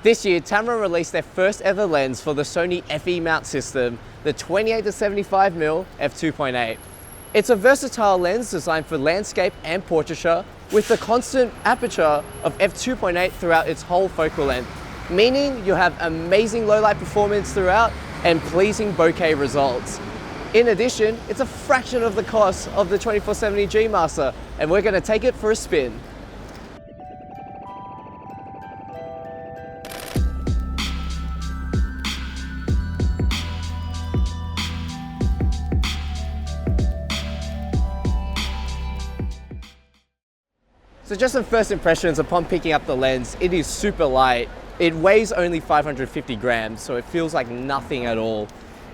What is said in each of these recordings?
This year, Tamron released their first ever lens for the Sony FE mount system, the 28-75mm f2.8. It's a versatile lens designed for landscape and portraiture with the constant aperture of f2.8 throughout its whole focal length, meaning you'll have amazing low light performance throughout and pleasing bokeh results. In addition, it's a fraction of the cost of the 24-70 G Master, and we're going to take it for a spin. So just some first impressions upon picking up the lens. It is super light. It weighs only 550 grams, so it feels like nothing at all.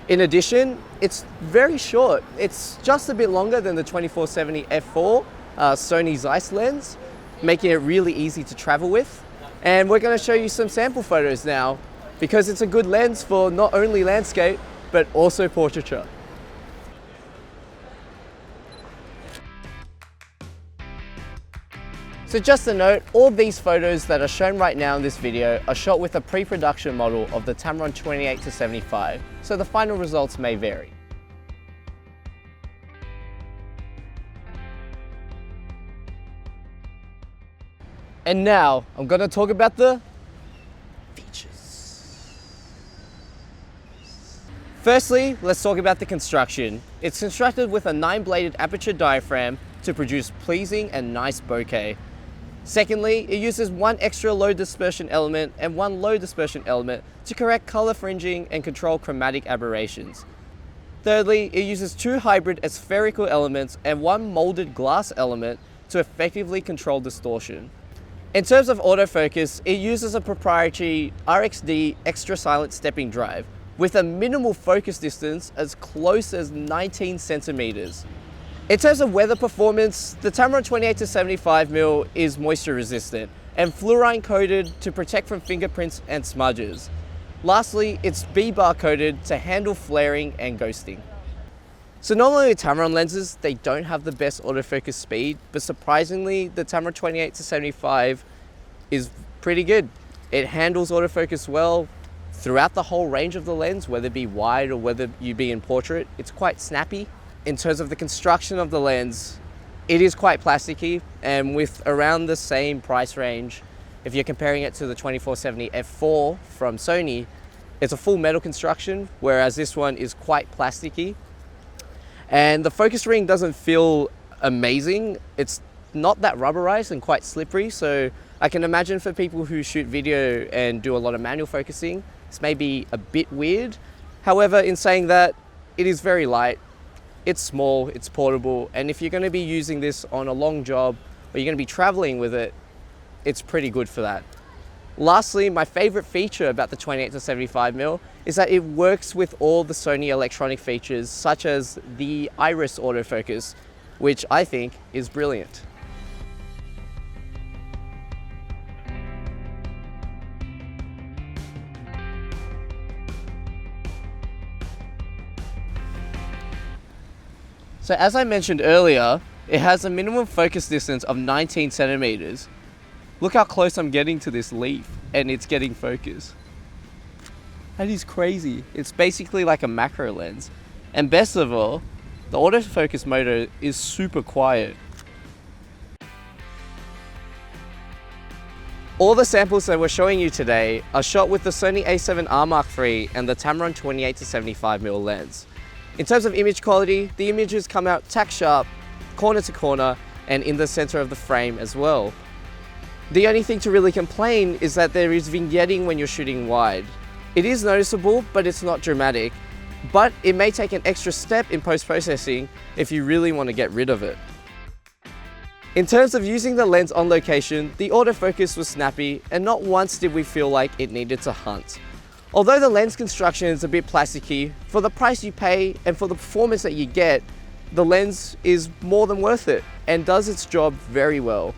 In addition, it's very short. It's just a bit longer than the 24-70 f4 Sony Zeiss lens, making it really easy to travel with. And we're going to show you some sample photos now, because it's a good lens for not only landscape, but also portraiture. So just a note, all these photos that are shown right now in this video are shot with a pre-production model of the Tamron 28-75, so the final results may vary. And now, I'm going to talk about the features. Firstly, let's talk about the construction. It's constructed with a 9-bladed aperture diaphragm to produce pleasing and nice bokeh. Secondly, it uses one extra low dispersion element and one low dispersion element to correct color fringing and control chromatic aberrations. Thirdly, it uses two hybrid aspherical elements and one molded glass element to effectively control distortion. In terms of autofocus, it uses a proprietary RXD extra silent stepping drive with a minimal focus distance as close as 19 centimeters. In terms of weather performance, the Tamron 28-75mm is moisture resistant and fluorine coated to protect from fingerprints and smudges. Lastly, it's B-bar coated to handle flaring and ghosting. So normally with Tamron lenses, they don't have the best autofocus speed, but surprisingly, the Tamron 28-75 is pretty good. It handles autofocus well throughout the whole range of the lens, whether it be wide or whether you be in portrait. It's quite snappy. In terms of the construction of the lens, it is quite plasticky, and with around the same price range, if you're comparing it to the 24-70 f4 from Sony, it's a full metal construction, whereas this one is quite plasticky. And the focus ring doesn't feel amazing. It's not that rubberized and quite slippery, so I can imagine for people who shoot video and do a lot of manual focusing, this may be a bit weird. However, in saying that, it is very light. It's small, it's portable, and if you're going to be using this on a long job or you're going to be traveling with it, it's pretty good for that. Lastly, my favorite feature about the 28-75mm is that it works with all the Sony electronic features such as the iris autofocus, which I think is brilliant. So as I mentioned earlier, it has a minimum focus distance of 19 centimeters. Look how close I'm getting to this leaf and it's getting focus. That is crazy. It's basically like a macro lens. And best of all, the autofocus motor is super quiet. All the samples that we're showing you today are shot with the Sony a7R Mark III and the Tamron 28-75mm lens. In terms of image quality, the images come out tack sharp, corner to corner, and in the center of the frame as well. The only thing to really complain is that there is vignetting when you're shooting wide. It is noticeable, but it's not dramatic. But it may take an extra step in post-processing if you really want to get rid of it. In terms of using the lens on location, the autofocus was snappy, and not once did we feel like it needed to hunt. Although the lens construction is a bit plasticky, for the price you pay and for the performance that you get, the lens is more than worth it and does its job very well.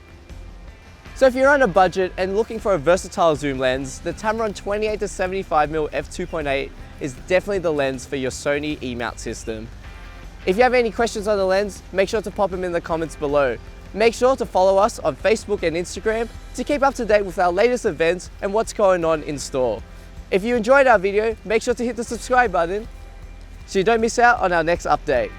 So if you're on a budget and looking for a versatile zoom lens, the Tamron 28-75mm f2.8 is definitely the lens for your Sony E-mount system. If you have any questions on the lens, make sure to pop them in the comments below. Make sure to follow us on Facebook and Instagram to keep up to date with our latest events and what's going on in store. If you enjoyed our video, make sure to hit the subscribe button so you don't miss out on our next update.